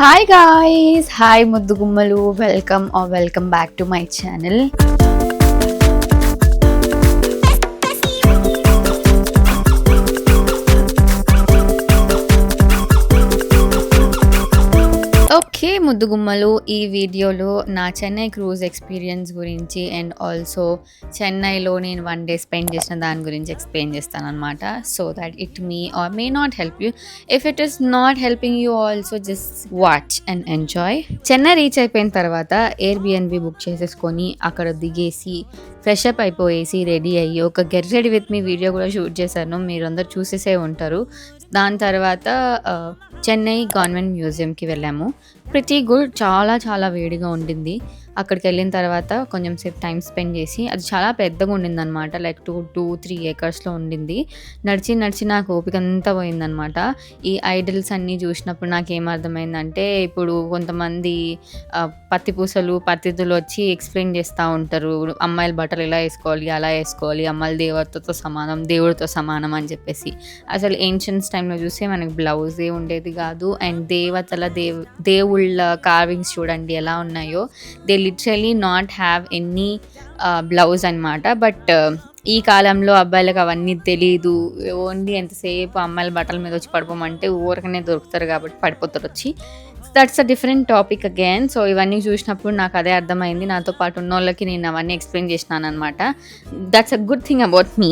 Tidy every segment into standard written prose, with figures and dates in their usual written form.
Hi guys, hi Muddugumalu, welcome back to my channel. Okay ముద్దుగుమ్మలు, ఈ వీడియోలో నా చెన్నై క్రూజ్ ఎక్స్పీరియన్స్ గురించి అండ్ ఆల్సో చెన్నైలో నేను 1 డే స్పెండ్ చేసిన దాని గురించి ఎక్స్ప్లెయిన్ చేస్తాను అనమాట. So that it may or may not help you. If it is not helping you also just watch and enjoy. Chennai reach అయిపోయిన తర్వాత ఎయిర్బిఎన్బి బుక్ చేసేసుకొని అక్కడ దిగేసి ఫ్రెష్ అప్ అయిపోయేసి రెడీ అయ్యి ఒక get ready with me video కూడా shoot చేశాను, మీరు అందరు చూసేసే ఉంటారు. దాని తర్వాత చెన్నై గవర్నమెంట్ మ్యూజియంకి వెళ్ళాము. ప్రిటీ గుడ్, చాలా చాలా వేడిగా ఉండింది. అక్కడికి వెళ్ళిన తర్వాత కొంచెం సేపు టైం స్పెండ్ చేసి, అది చాలా పెద్దగా ఉండిందనమాట, లైక్ 2-3 ఏకర్స్లో ఉండింది. నడిచి నాకు ఓపిక అంతా పోయిందనమాట. ఈ ఐడల్స్ అన్నీ చూసినప్పుడు నాకు ఏమర్థమైందంటే, ఇప్పుడు కొంతమంది పత్తి పూసలు పత్తితులు వచ్చి ఎక్స్ప్లెయిన్ చేస్తూ ఉంటారు, అమ్మాయిల బట్టలు ఇలా వేసుకోవాలి అలా వేసుకోవాలి, అమ్మాయిలు దేవుడితో సమానం అని చెప్పేసి. అసలు ఏన్షియన్స్ టైంలో చూస్తే మనకి బ్లౌజే ఉండేది కాదు. అండ్ దేవుళ్ళ కార్వింగ్స్ చూడండి ఎలా ఉన్నాయో. They literally not have any blouse అనమాట. బట్ ఈ కాలంలో అబ్బాయిలకు అవన్నీ తెలీదు. ఓన్లీ ఎంతసేపు అమ్మాయిల బట్టల మీద వచ్చి పడిపోమంటే ఊరకనే దొరుకుతారు కాబట్టి పడిపోతారు వచ్చి. That's a different topic again. So ఇవన్నీ చూసినప్పుడు నాకు అదే అర్థమైంది. నాతో పాటు ఉన్న వాళ్ళకి నేను అవన్నీ ఎక్స్ప్లెయిన్ చేసినాను అనమాట. That's a good thing about me.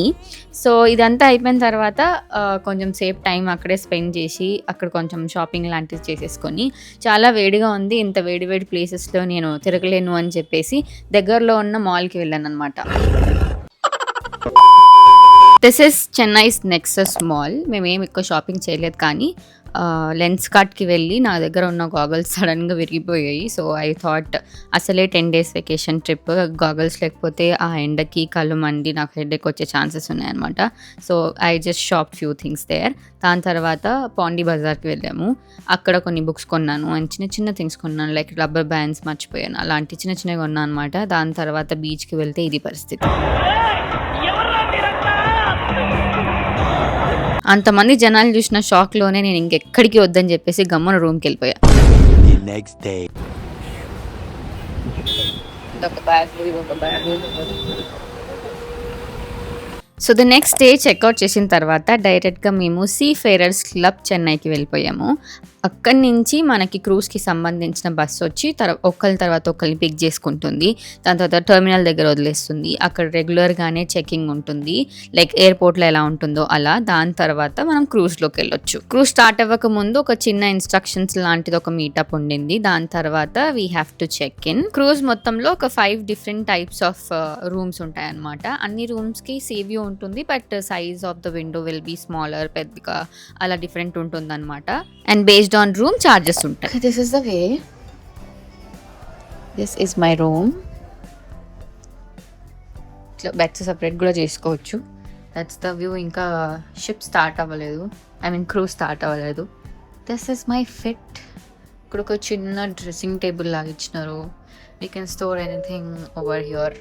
So ఇదంతా అయిపోయిన తర్వాత కొంచెం సేపు టైం అక్కడే స్పెండ్ చేసి అక్కడ కొంచెం షాపింగ్ లాంటివి చేసేసుకొని, చాలా వేడిగా ఉంది, ఇంత వేడి ప్లేసెస్లో నేను తిరగలేను అని చెప్పేసి దగ్గరలో ఉన్న మాల్కి వెళ్ళాను అనమాట. This is Chennai's Nexus mall. మేమేం ఎక్కువ షాపింగ్ చేయలేదు, కానీ లెన్స్ కార్ట్కి వెళ్ళి నా దగ్గర ఉన్న గాగల్స్ సడన్గా విరిగిపోయాయి. సో ఐ థాట్ అసలే 10 days వెకేషన్ ట్రిప్, గాగల్స్ లేకపోతే ఆ ఎండకి కళ్ళు మండి నాకు హెడేక్ వచ్చే ఛాన్సెస్ ఉన్నాయన్నమాట. So I just shop few things there. దాని తర్వాత పాండీ బజార్కి వెళ్ళాము. అక్కడ కొన్ని బుక్స్ కొన్నాను అండ్ చిన్న థింగ్స్ కొన్నాను, లైక్ రబ్బర్ బ్యాండ్స్ మర్చిపోయాను, అలాంటి చిన్నగా కొన్నాను అనమాట. దాని తర్వాత బీచ్కి వెళ్తే ఇది పరిస్థితి. అంతమంది జనాలు చూసిన షాక్లోనే నేను ఇంకెక్కడికి వద్దని చెప్పేసి గమ్మున రూమ్కి వెళ్ళిపోయా. So the next day checkout చేసిన తర్వాత డైరెక్ట్గా మేము సీ ఫేరర్స్ క్లబ్ చెన్నైకి వెళ్ళిపోయాము. అక్కడి నుంచి మనకి క్రూజ్కి సంబంధించిన బస్సు వచ్చి ఒకరి తర్వాత ఒకరిని పిక్ చేసుకుంటుంది. దాని తర్వాత టెర్మినల్ దగ్గర వదిలేస్తుంది. అక్కడ రెగ్యులర్గానే చెకింగ్ ఉంటుంది, లైక్ ఎయిర్పోర్ట్లో ఎలా ఉంటుందో అలా. దాని తర్వాత మనం క్రూజ్లోకి వెళ్ళొచ్చు. క్రూజ్ స్టార్ట్ అవ్వక ముందు ఒక చిన్న ఇన్స్ట్రక్షన్స్ లాంటిది ఒక మీటప్ ఉండింది. దాని తర్వాత we have to check in. Cruise మొత్తంలో ఒక 5 different types ఆఫ్ రూమ్స్ ఉంటాయన్నమాట. అన్ని రూమ్స్కి సీ వ్యూ ఉంటుంది, but size of the window will be smaller, పెద్దగా అలా డిఫరెంట్ ఉంటుంది అనమాట. And based on room charges ఉంటాయి. This is the way, this is my room. ఇట్లా బెడ్స్ సపరేట్ కూడా చేసుకోవచ్చు. That's the view. ఇంకా షిప్ స్టార్ట్ అవ్వలేదు, క్రూజ్ స్టార్ట్ అవ్వలేదు. This is my fit. ఇక్కడ ఒక చిన్న డ్రెస్సింగ్ టేబుల్ లాగా ఇచ్చినారు. We can store anything over here.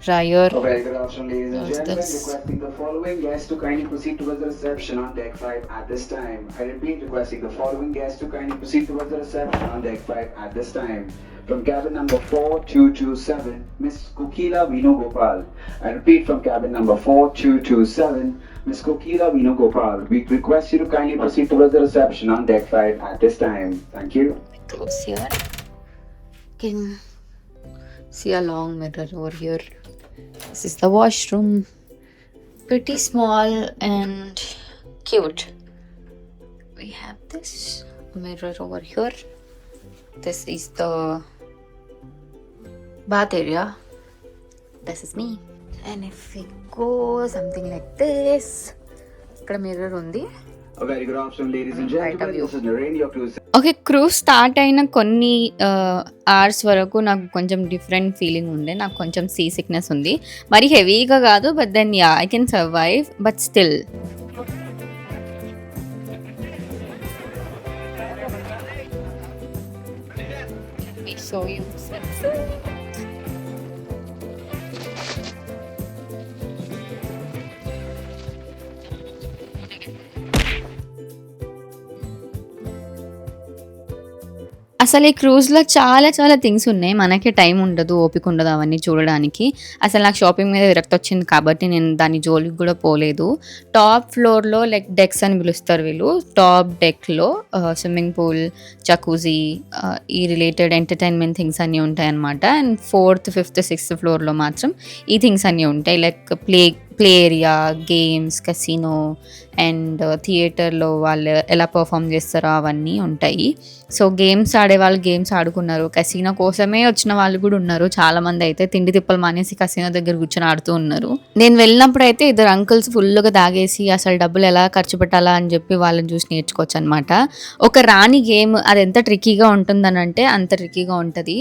Dryer. Very good afternoon, ladies and gentlemen. Requesting the following guests to kindly proceed towards the reception on deck 5 at this time. I repeat, requesting the following guests to kindly proceed towards the reception on deck 5 at this time. From cabin number 4227, Miss Kokila Venugopal. I repeat, from cabin number 4227, Miss Kokila Venugopal. We request you to kindly proceed towards the reception on deck 5 at this time. Thank you. Close here. Can see a long mirror over here. This is the washroom. Pretty small and cute. We have this mirror over here. This is the bath area. This is me. And if we go something like this, ikkada mirror undi. A very good afternoon, ladies and gentlemen. This is Naren, your cruise. Okay, cruise start అయిన కొన్ని hours వరకు నాకు కొంచెం different feeling ఉండే. నాకు కొంచెం see sickness ఉంది, మరి హెవీగా కాదు, but then I can survive, but still. So you అసలు ఈ క్రూజ్‌లో చాలా చాలా థింగ్స్ ఉన్నాయి. మనకే టైం ఉండదు, ఓపిక ఉండదు అవన్నీ చూడడానికి. అసలు నాకు షాపింగ్ మీద విరక్తొచ్చింది కాబట్టి నేను దాని జోలికి గూడా పోలేదు. టాప్ ఫ్లోర్‌లో లైక్ డెక్స్ అని పిలుస్తారు వీళ్ళు. టాప్ డెక్‌లో స్విమ్మింగ్ పూల్, జకూజీ ఈ రిలేటెడ్ ఎంటర్‌టైన్‌మెంట్ థింగ్స్ అన్నీ ఉంటాయన్నమాట. అండ్ 4థ్, 5థ్, 6థ్ ఫ్లోర్‌లో మాత్రం ఈ థింగ్స్ అన్నీ ఉంటాయి. Like play area, games, కసినో and థియేటర్‌లో వాళ్ళు ఎలా పెర్ఫార్మ్ చేస్తారో అవన్నీ ఉంటాయి. సో, గేమ్స్ ఆడేవాళ్ళు గేమ్స్ ఆడుకున్నారు. కసినో కోసమే వచ్చిన వాళ్ళు కూడా ఉన్నారు. చాలామందయితే తిండి తిప్పలు మానేసి కసినో దగ్గర కూర్చొని ఆడుతూ ఉన్నారు. నేను వెళ్ళినప్పుడైతే ఇద్దరు అంకుల్స్ ఫుల్‌గా తాగేసి అసలు డబ్బులు ఎలా ఖర్చు పెట్టాలా అని చెప్పి వాళ్ళని చూసి నేర్చుకోవచ్చనమాట. ఒక రాని గేమ్ అది ఎంత ట్రిక్కీగా ఉంటుందనంటే అంత ట్రిక్కీగా ఉంటది.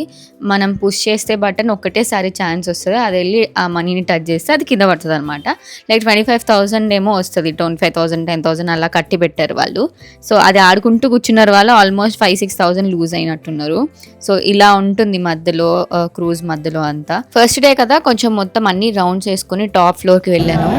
మనం పుష్ చేస్తే బటన్ ఒక్కటేసారి ఛాన్స్ వస్తది. అదెళ్ళి ఆ మనీని టచ్ చేస్తే అది కింద పడతదనమాట. లైక్ 25,000 ఏమో వస్తది. 25,000, 10,000 అలా కట్టి పెట్టారు వాళ్ళు. సో, అది ఆడుకుంటూ కూర్చున్నారు వాళ్ళు. Almost 5,000-6,000 loose అయినట్టున్నారు. సో, ఇలా ఉంటుంది మధ్యలో క్రూజ్ మధ్యలో అంతా. ఫస్ట్ డే కదా కొంచెం మొత్తం అన్ని రౌండ్స్ వేసుకొని టాప్ ఫ్లోర్‌కి వెళ్ళాను.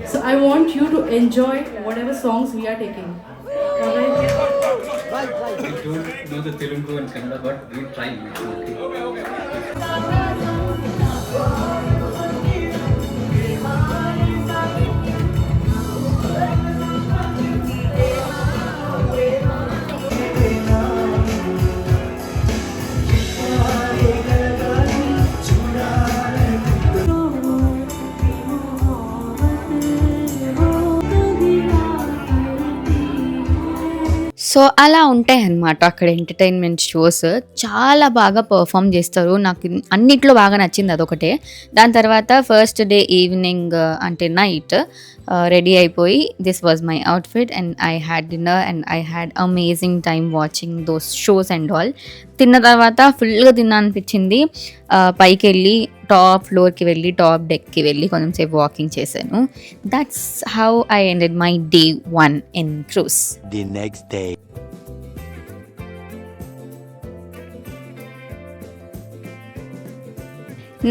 So I want you to enjoy whatever songs we are taking. Alright? I don't know the Telugu and Kannada, but we try. So, అలా ఉంటాయన్నమాట అక్కడ ఎంటర్‌టైన్‌మెంట్ షోస్. చాలా బాగా పెర్ఫార్మ్ చేస్తారు. నాకు అన్నిట్లో బాగా నచ్చింది అదొకటే. దాని తర్వాత ఫస్ట్ డే ఈవినింగ్ అంటే నైట్ రెడీ అయిపోయి this was my outfit and I had dinner and I had amazing time watching those shows and all. తిన్న తర్వాత ఫుల్‌గా తినాలనిపించింది. పైకెళ్ళి టాప్ ఫ్లోర్‌కి వెళ్ళి టాప్ డెక్‌కి వెళ్ళి కొంచెం సేపు వాకింగ్ చేశాను. That's how I ended my day 1 in cruise. The next day.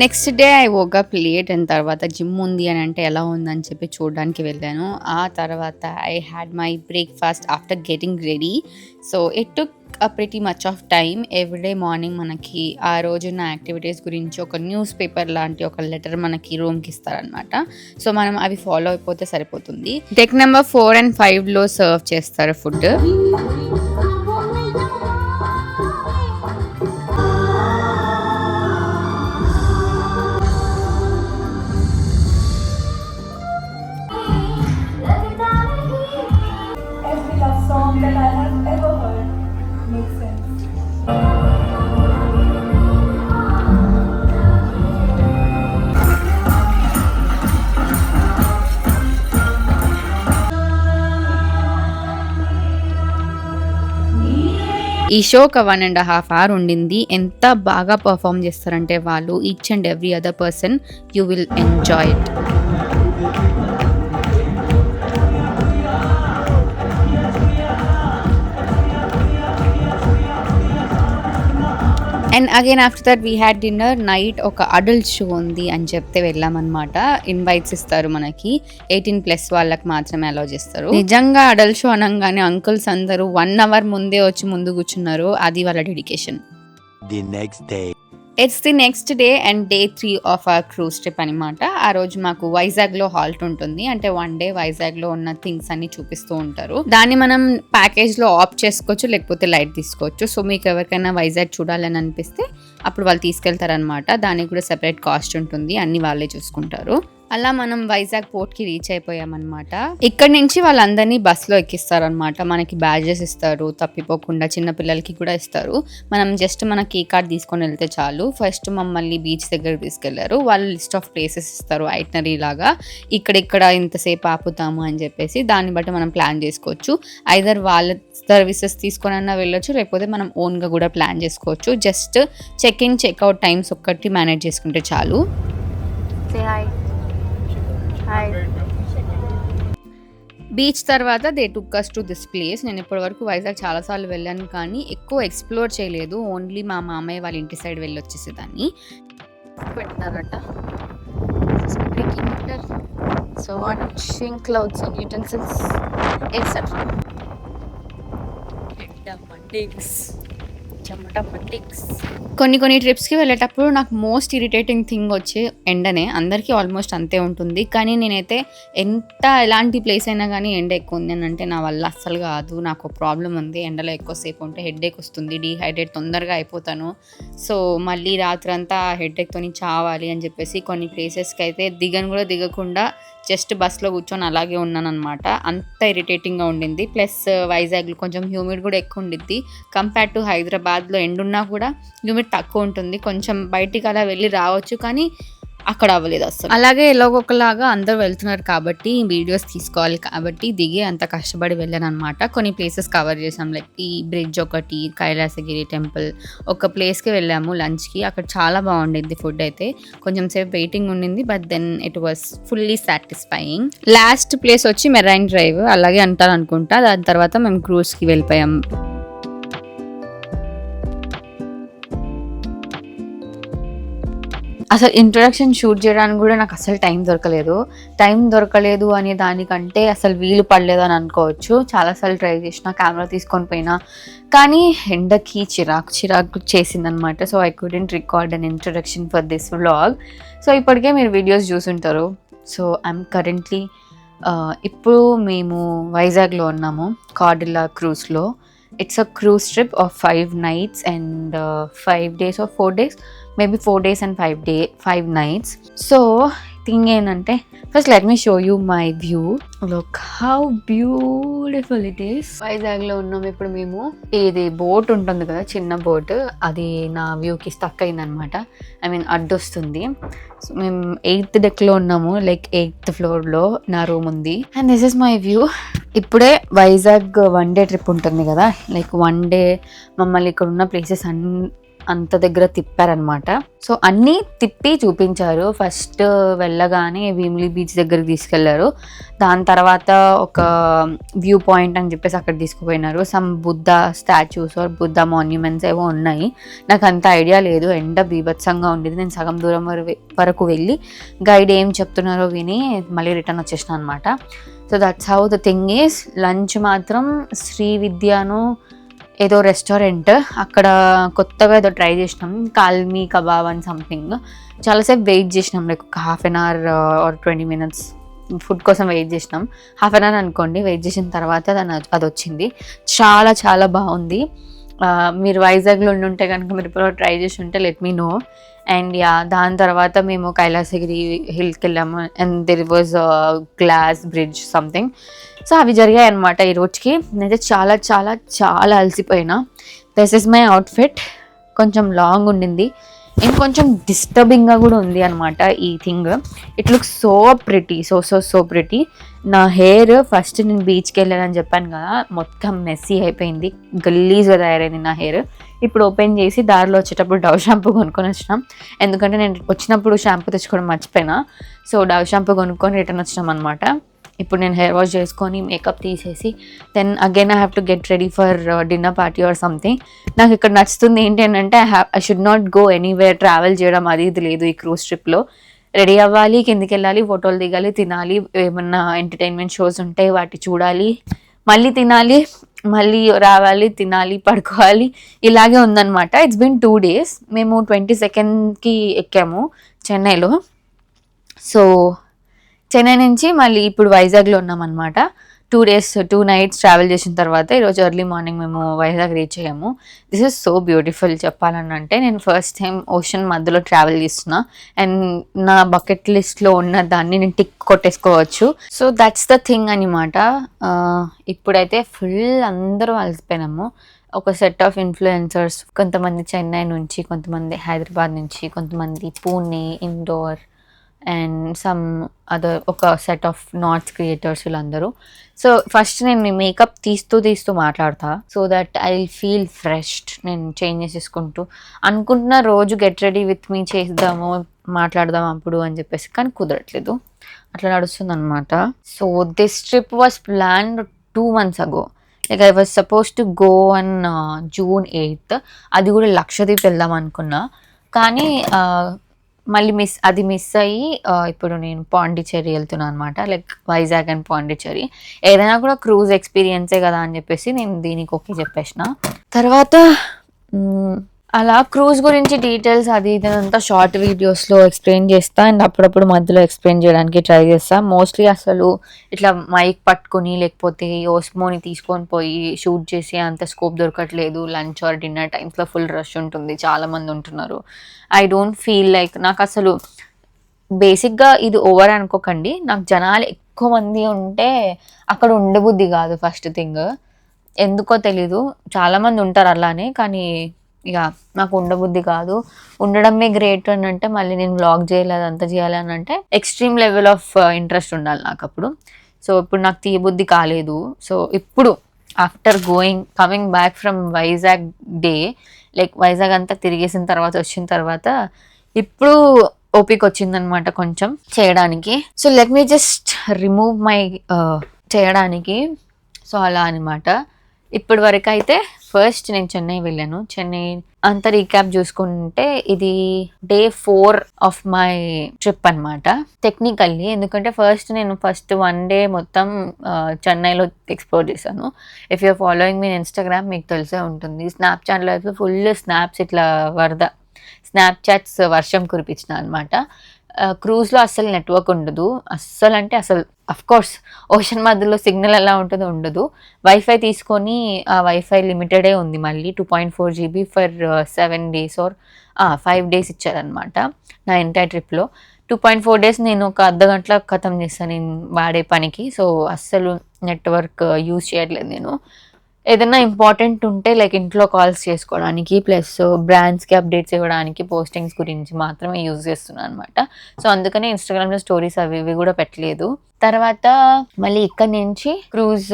Next day I woke up late and తర్వాత జిమ్ ఉంది అని అంటే ఎలా ఉందని చెప్పి చూడడానికి వెళ్ళాను. ఆ తర్వాత I had my breakfast after getting ready. So, it took pretty much of time. Everyday morning మనకి ఆ రోజున్న యాక్టివిటీస్ గురించి ఒక న్యూస్ పేపర్ లాంటి ఒక లెటర్ మనకి రూమ్‌కి ఇస్తారనమాట. సో, మనం అవి ఫాలో అయిపోతే సరిపోతుంది. డెక్ నెంబర్ 4 అండ్ 5లో సర్వ్ చేస్తారు food. Every love song that I have ever heard makes sense. ఈ షో ఒక 1.5 అవర్ ఉండింది. ఎంత బాగా పెర్ఫార్మ్ చేస్తారంటే వాళ్ళు each and every other person you will enjoy it. And again after that we had dinner. Night ఒక adult show ఉంది అని చెప్తే వెళ్ళామన్నమాట. ఇన్వైట్స్ ఇస్తారు మనకి. 18+ వాళ్ళకి మాత్రమే అలౌ చేస్తారు. నిజంగా అడల్ట్ షో అనగానే అంకుల్స్ అందరూ 1 అవర్ ముందే వచ్చి ముందు కూర్చున్నారు. అది వాళ్ళ dedication. The next day. It's the next day and day 3 of our cruise trip అనమాట. ఆ రోజు మాకు వైజాగ్లో హాల్ట్ ఉంటుంది. అంటే 1 డే వైజాగ్లో ఉన్న థింగ్స్ అన్ని చూపిస్తూ ఉంటారు. దాన్ని మనం ప్యాకేజ్లో ఆప్ట్ చేసుకోవచ్చు, లేకపోతే లైట్ తీసుకోవచ్చు. సో, మీకు ఎవరికైనా వైజాగ్ చూడాలని అనిపిస్తే అప్పుడు వాళ్ళు తీసుకెళ్తారనమాట. దానికి కూడా సెపరేట్ కాస్ట్ ఉంటుంది. అన్ని వాళ్ళే చూసుకుంటారు. అలా మనం వైజాగ్ పోర్ట్కి రీచ్ అయిపోయామన్నమాట. ఇక్కడ నుంచి వాళ్ళందరినీ బస్సులో ఎక్కిస్తారనమాట. మనకి బ్యాడ్జెస్ ఇస్తారు, తప్పిపోకుండా చిన్నపిల్లలకి కూడా ఇస్తారు. మనం జస్ట్ మన కీ కార్డ్ తీసుకొని వెళ్తే చాలు. ఫస్ట్ మమ్మల్ని బీచ్ దగ్గర తీసుకెళ్లారు. వాళ్ళు లిస్ట్ ఆఫ్ ప్లేసెస్ ఇస్తారు ఐటనరీ లాగా, ఇక్కడ ఇంతసేపు ఆపుతాము అని చెప్పేసి. దాన్ని బట్టి మనం ప్లాన్ చేసుకోవచ్చు. ఐదర్ వాళ్ళ సర్వీసెస్ తీసుకొని వెళ్ళొచ్చు, లేకపోతే మనం ఓన్గా కూడా ప్లాన్ చేసుకోవచ్చు. Just check in checkout times ఒక్కటి మేనేజ్ చేసుకుంటే చాలు. బీచ్ తర్వాత they took us to this place. నేను ఇప్పటివరకు వైజాగ్ చాలాసార్లు వెళ్ళాను, కానీ ఎక్కువ ఎక్స్ప్లోర్ చేయలేదు. ఓన్లీ మా మామయ్య వాళ్ళ ఇంటి సైడ్ వెళ్ళి వచ్చేసేదాన్ని. పెట్టినారట. So washing clothes and utensils etcetera. కొన్ని ట్రిప్స్కి వెళ్ళేటప్పుడు నాకు మోస్ట్ ఇరిటేటింగ్ థింగ్ వచ్చి ఎండనే. అందరికీ ఆల్మోస్ట్ అంతే ఉంటుంది, కానీ నేనైతే ఎలాంటి ప్లేస్ అయినా కానీ ఎండ ఎక్కువ ఉంది అని అంటే నా వల్ల అస్సలు కాదు. నాకు ప్రాబ్లం ఉంది, ఎండలో ఎక్కువసేపు ఉంటే హెడేక్ వస్తుంది, డీహైడ్రేట్ తొందరగా అయిపోతాను. సో మళ్ళీ రాత్రంతా హెడేక్తో చావాలి అని చెప్పేసి కొన్ని ప్లేసెస్కి అయితే దిగకుండా జస్ట్ బస్లో కూర్చొని అలాగే ఉన్నాను అనమాట. అంత ఇరిటేటింగ్గా ఉండింది. ప్లస్ వైజాగ్లో కొంచెం హ్యూమిడ్ కూడా ఎక్కువ ఉండిద్ది. కంపేర్ టు హైదరాబాద్లో ఎండున్నా కూడా హ్యూమిడ్ తక్కువ ఉంటుంది. కొంచెం బయటికి అలా వెళ్ళి రావచ్చు, కానీ అక్కడ అవ్వలేదు అసలు. అలాగే ఎలాగొకలాగా అందరూ వెళ్తున్నారు కాబట్టి వీడియోస్ తీసుకోవాలి కాబట్టి దిగి అంత కష్టపడి వెళ్ళాను అనమాట. కొన్ని ప్లేసెస్ కవర్ చేసాం, లైక్ ఈ బ్రిడ్జ్ ఒకటి, కైలాసగిరి టెంపుల్. ఒక ప్లేస్కి వెళ్ళాము లంచ్కి. అక్కడ చాలా బాగుండింది ఫుడ్ అయితే. కొంచెం సేపు వెయిటింగ్ ఉండింది, but then it was fully satisfying. Last place వచ్చి మెరైన్ డ్రైవ్ అలాగే అంటారు అనుకుంటా. దాని తర్వాత మేము క్రూజ్కి వెళ్ళిపోయాం. అసలు ఇంట్రొడక్షన్ షూట్ చేయడానికి కూడా నాకు అసలు టైం దొరకలేదు అనే దానికంటే అసలు వీలు పడలేదు అని అనుకోవచ్చు. చాలాసార్లు ట్రై చేసిన, కెమెరా తీసుకొని పోయినా, కానీ ఎండకి చిరాకు చేసిందనమాట. So I couldn't record an introduction for this vlog. So ఇప్పటికే మీరు వీడియోస్ చూసుంటారు. సో ఐఎమ్ కరెంట్లీ ఇప్పుడు మేము వైజాగ్లో ఉన్నాము, కార్డిల్లా క్రూజ్లో. It's a cruise trip of 5 nights and 5 days or 4 days, maybe 4 days and 5 nights. So thing ఏంటంటే, first let me show you my view. Look how beautiful it is. వైజాగ్లో ఉన్నాం ఇప్పుడు మేము. ఇది బోట్ ఉంటుంది కదా, చిన్న బోట్, అది నా వ్యూకి స్టక్ అయిందనమాట. అడ్డొస్తుంది. సో మేము 8th deckలో ఉన్నాము, లైక్ 8th floorలో నా రూమ్ ఉంది. And this is my view. ఇప్పుడే వైజాగ్ 1 day ట్రిప్ ఉంటుంది కదా, లైక్ 1 day మమ్మల్ని ఇక్కడ ఉన్న ప్లేసెస్ అంత దగ్గర తిప్పారనమాట. సో అన్నీ తిప్పి చూపించారు. ఫస్ట్ వెళ్ళగానే భీమిలి బీచ్ దగ్గరికి తీసుకెళ్లారు. దాని తర్వాత ఒక వ్యూ పాయింట్ అని చెప్పేసి అక్కడ తీసుకుపోయినారు. Some Buddha statues or Buddha monuments ఏవో ఉన్నాయి. నాకు అంత ఐడియా లేదు, ఎండ బీభత్సంగా ఉండేది. నేను సగం దూరం వరకు వెళ్ళి గైడ్ ఏం చెప్తున్నారో విని మళ్ళీ రిటర్న్ వచ్చేసిన అనమాట. So that's how the thing is. Lunch మాత్రం శ్రీ విద్యాను ఏదో రెస్టారెంట్, అక్కడ కొత్తగా ఏదో ట్రై చేసినాం, కాల్మీ కబాబ్ అని సంథింగ్. చాలాసేపు వెయిట్ చేసినాం, లైక్ ఒక 1/2 hour or 20 minutes ఫుడ్ కోసం వెయిట్ చేసినాం. 1/2 hour అనుకోండి. వెయిట్ చేసిన తర్వాత అది వచ్చింది. చాలా చాలా బాగుంది. మీరు వైజాగ్లో ఉంటే కనుక మీరు ఇప్పుడు ట్రై చేసి ఉంటే లెట్ మీ నో. అండ్ దాని తర్వాత మేము కైలాసగిరి హిల్కి వెళ్ళాము. And there was glass bridge something. So అవి జరిగాయి అనమాట ఈ రోజుకి. నేనైతే చాలా చాలా చాలా అలసిపోయినా. This is my outfit. కొంచెం లాంగ్ ఉండింది, ఇంకొంచెం డిస్టర్బింగ్గా కూడా ఉంది అనమాట ఈ thing. It looks so pretty, so pretty. నా హెయిర్ ఫస్ట్ నేను బీచ్కి వెళ్ళానని చెప్పాను కదా, మొత్తం మెస్సీ అయిపోయింది, గలీజ్గా తయారైంది నా హెయిర్. ఇప్పుడు ఓపెన్ చేసి దారిలో వచ్చేటప్పుడు డవ్ షాంపూ కొనుక్కొని వచ్చినాం. ఎందుకంటే నేను వచ్చినప్పుడు షాంపూ తెచ్చుకోవడం మర్చిపోయినా. సో డవ్ షాంపూ కొనుక్కొని రిటర్న్ వచ్చినాం అనమాట. ఇప్పుడు నేను హెయిర్ వాష్ చేసుకొని మేకప్ తీసేసి then again I have to get ready for dinner party or something. నాకు ఇక్కడ నచ్చుతుంది ఏంటి అంటే I should not go anywhere, travel చేయడం అది ఇది లేదు ఈ క్రూజ్ ట్రిప్లో. రెడీ అవ్వాలి, కిందికి వెళ్ళాలి, ఫోటోలు దిగాలి, తినాలి, ఏమన్నా ఎంటర్టైన్మెంట్ షోస్ ఉంటే వాటి చూడాలి, మళ్ళీ తినాలి, మళ్ళీ రావాలి, తినాలి, పడుకోవాలి, ఇలాగే ఉందన్నమాట. It's been 2 days. మేము 22nd ఎక్కాము చెన్నైలో. సో చెన్నై నుంచి మళ్ళీ ఇప్పుడు వైజాగ్లో ఉన్నామన్నమాట. 2 నైట్స్ ట్రావెల్ చేసిన తర్వాత ఈరోజు ఎర్లీ మార్నింగ్ మేము వైజాగ్ రీచ్ అయ్యాము. దిస్ ఇస్ సో బ్యూటిఫుల్ చెప్పాలని అంటే. నేను ఫస్ట్ టైం ఓషన్ మధ్యలో ట్రావెల్ చేస్తున్నా అండ్ నా బకెట్ లిస్ట్లో ఉన్న దాన్ని నేను టిక్ కొట్టేసుకోవచ్చు. సో దట్స్ ద థింగ్ అనమాట. ఇప్పుడైతే ఫుల్ అందరూ అలసిపోయినాము. ఒక సెట్ ఆఫ్ ఇన్ఫ్లుయెన్సర్స్, కొంతమంది చెన్నై నుంచి, కొంతమంది హైదరాబాద్ నుంచి, కొంతమంది Pune, Indore and some other ఒక సెట్ ఆఫ్ నార్త్ క్రియేటర్స్ వీళ్ళందరూ. సో ఫస్ట్ నేను మేకప్ తీస్తూ మాట్లాడతా so that I will feel freshed. నేను చేంజ్ చేసేసుకుంటూ అనుకుంటున్న రోజు గెట్ రెడీ విత్ మీ చేద్దాము, మాట్లాడదాం అప్పుడు అని చెప్పేసి, కానీ కుదరట్లేదు. అట్లా నడుస్తుంది అనమాట. So this trip was planned 2 months ago. Like I was suppose to go on June 8th. అది కూడా లక్షద్వీప్ వెళ్దాం అనుకున్నా, కానీ మళ్ళీ మిస్ అయ్యి ఇప్పుడు నేను పాండిచ్చేరి వెళ్తున్నాను అనమాట. లైక్ వైజాగ్ అండ్ పాండిచ్చేరి ఏదైనా కూడా క్రూజ్ ఎక్స్పీరియన్సే కదా అని చెప్పేసి నేను దీనికి ఓకే చెప్పేసిన. తర్వాత అలా క్రూజ్ గురించి డీటెయిల్స్ అది ఇదంతా షార్ట్ వీడియోస్లో ఎక్స్ప్లెయిన్ చేస్తా అండ్ అప్పుడప్పుడు మధ్యలో ఎక్స్ప్లెయిన్ చేయడానికి ట్రై చేస్తా. మోస్ట్లీ అసలు ఇట్లా మైక్ పట్టుకుని లేకపోతే ఓస్మోని తీసుకొని పోయి షూట్ చేసి అంత స్కోప్ దొరకట్లేదు. లంచ్ ఆర్ డిన్నర్ టైమ్స్లో ఫుల్ రష్ ఉంటుంది, చాలామంది ఉంటున్నారు. ఐ డోంట్ ఫీల్ లైక్, నాకు అసలు బేసిక్గా ఇది ఓవర్ అనుకోకండి, నాకు జనాలు ఎక్కువ మంది ఉంటే అక్కడ ఉండబుద్ధి కాదు. ఫస్ట్ థింగ్ ఎందుకో తెలీదు, చాలామంది ఉంటారు అలానే, కానీ ఇక నాకు ఉండబుద్ధి కాదు. ఉండడమే గ్రేట్ అని అంటే మళ్ళీ నేను వ్లాగ్ చేయలేదు అంత చేయాలి అని అంటే ఎక్స్ట్రీమ్ లెవెల్ ఆఫ్ ఇంట్రెస్ట్ ఉండాలి నాకు అప్పుడు. సో ఇప్పుడు నాకు తీయబుద్ధి కాలేదు. సో ఇప్పుడు after coming back from Vizag day, like Vizag అంతా తిరిగేసిన తర్వాత వచ్చిన తర్వాత ఇప్పుడు ఓపిక వచ్చిందనమాట కొంచెం చేయడానికి. So let me just remove my చేయడానికి. సో అలా అనమాట. ఇప్పటి వరకు అయితే ఫస్ట్ నేను చెన్నై వెళ్ళాను. చెన్నై అంత రీక్యాప్ చూసుకుంటే ఇది Day 4 ఆఫ్ మై ట్రిప్ అనమాట టెక్నికల్లీ. ఎందుకంటే నేను ఫస్ట్ 1 day మొత్తం చెన్నైలో ఎక్స్ప్లోర్ చేశాను. If you're following me Instagram మీకు తెలిసే ఉంటుంది. స్నాప్చాట్లో అయితే ఫుల్ స్నాప్స్ ఇట్లా స్నాప్చాట్స్ వర్షం కురిపించిన అనమాట. క్రూజ్లో అస్సలు నెట్వర్క్ ఉండదు, అస్సలు అంటే అసలు. అఫ్కోర్స్ ఓషన్ మధ్యలో సిగ్నల్ ఎలా ఉంటుందో ఉండదు. వైఫై తీసుకొని ఆ వైఫై లిమిటెడే ఉంది. మళ్ళీ 2.4 GB for 7 days or 5 days ఇచ్చారనమాట నా ఎంటైర్ ట్రిప్లో. 2.4 days నేను ఒక అర్ధగంటలో ఖతం చేస్తాను నేను వాడే పనికి. సో అస్సలు నెట్వర్క్ యూజ్ చేయట్లేదు నేను. ఏదైనా ఇంపార్టెంట్ ఉంటే లైక్ ఇంట్లో కాల్స్ చేసుకోవడానికి ప్లస్ బ్రాండ్స్కి అప్డేట్స్ ఇవ్వడానికి పోస్టింగ్స్ గురించి మాత్రమే యూజ్ చేస్తున్నాను అనమాట. సో అందుకనే ఇన్స్టాగ్రామ్లో స్టోరీస్ అవి ఇవి కూడా పెట్టలేదు. తర్వాత మళ్ళీ ఇక్కడ నుంచి క్రూజ్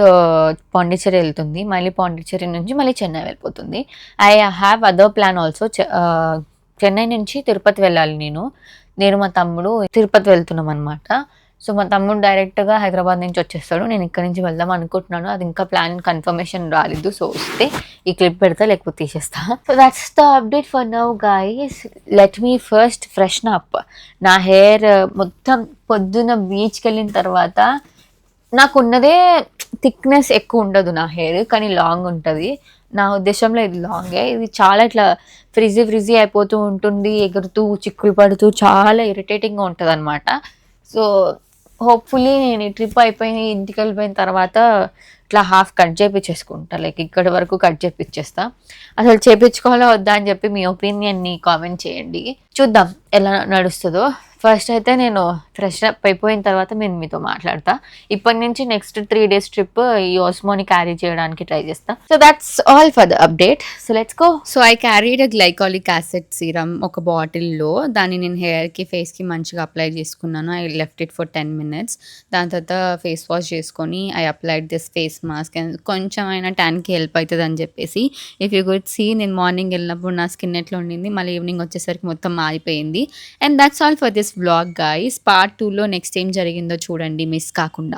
పాండిచ్చేరి వెళ్తుంది. మళ్ళీ పాండిచ్చేరి నుంచి మళ్ళీ చెన్నై వెళ్ళిపోతుంది. I have other plan also. Chennai నుంచి తిరుపతి వెళ్ళాలి నేను మా తమ్ముడు తిరుపతి వెళ్తున్నాం అనమాట. సో మా తమ్ముడు డైరెక్ట్గా హైదరాబాద్ నుంచి వచ్చేస్తాడు. నేను ఇక్కడ నుంచి వెళ్దాం అనుకుంటున్నాను. అది ఇంకా ప్లాన్ కన్ఫర్మేషన్ రాలేదు. సో వస్తే ఈ క్లిప్ పెడతా, లేకపోతే తీసేస్తా. So that's the update for now guys. Let me first freshen up. నా హెయిర్ మొత్తం పొద్దున్న బీచ్కి వెళ్ళిన తర్వాత నాకు ఉన్నదే థిక్నెస్ ఎక్కువ ఉండదు నా హెయిర్, కానీ లాంగ్ ఉంటుంది. నా ఉద్దేశంలో ఇది లాంగే. ఇది చాలా ఇట్లా ఫ్రిజీ అయిపోతూ ఉంటుంది, ఎగురుతూ చిక్కులు పడుతూ చాలా ఇరిటేటింగ్గా ఉంటుంది అనమాట. సో హోప్ఫుల్లీ నేను ఈ ట్రిప్ అయిపోయి ఇంటికి వెళ్ళిపోయిన తర్వాత ఇట్లా హాఫ్ కట్ చేయించేసుకుంటా. లైక్ ఇక్కడి వరకు కట్ చేయించేస్తా. అసలు చేయించుకోవాలా వద్దా అని చెప్పి మీ ఒపీనియన్ని కామెంట్ చేయండి, చూద్దాం ఎలా నడుస్తుందో. ఫస్ట్ అయితే నేను ఫ్రెష్ అప్ అయిపోయిన తర్వాత నేను మీతో మాట్లాడతా. ఇప్పటి నుంచి నెక్స్ట్ 3 days ట్రిప్ ఈ ఓస్మోని క్యారీ చేయడానికి ట్రై చేస్తా. So that's all for the update. So let's go. So I carried a glycolic acid serum ఒక బాటిల్లో. దాన్ని నేను హెయిర్కి ఫేస్కి మంచిగా అప్లై చేసుకున్నాను. I left it for 10 minutes. దాని తర్వాత ఫేస్ వాష్ చేసుకొని I applied this face mask. కొంచెం అయినా ట్యాన్కి హెల్ప్ అవుతుంది అని చెప్పేసి. ఇఫ్ యూ గుడ్ సీ, నేను మార్నింగ్ వెళ్ళినప్పుడు నా స్కిన్ ఎట్లా ఉండింది, మళ్ళీ ఈవినింగ్ వచ్చేసరికి మొత్తం మారిపోయింది. And that's all for this vlog guys. Part 2లో నెక్స్ట్ ఏం జరిగిందో చూడండి, మిస్ కాకుండా.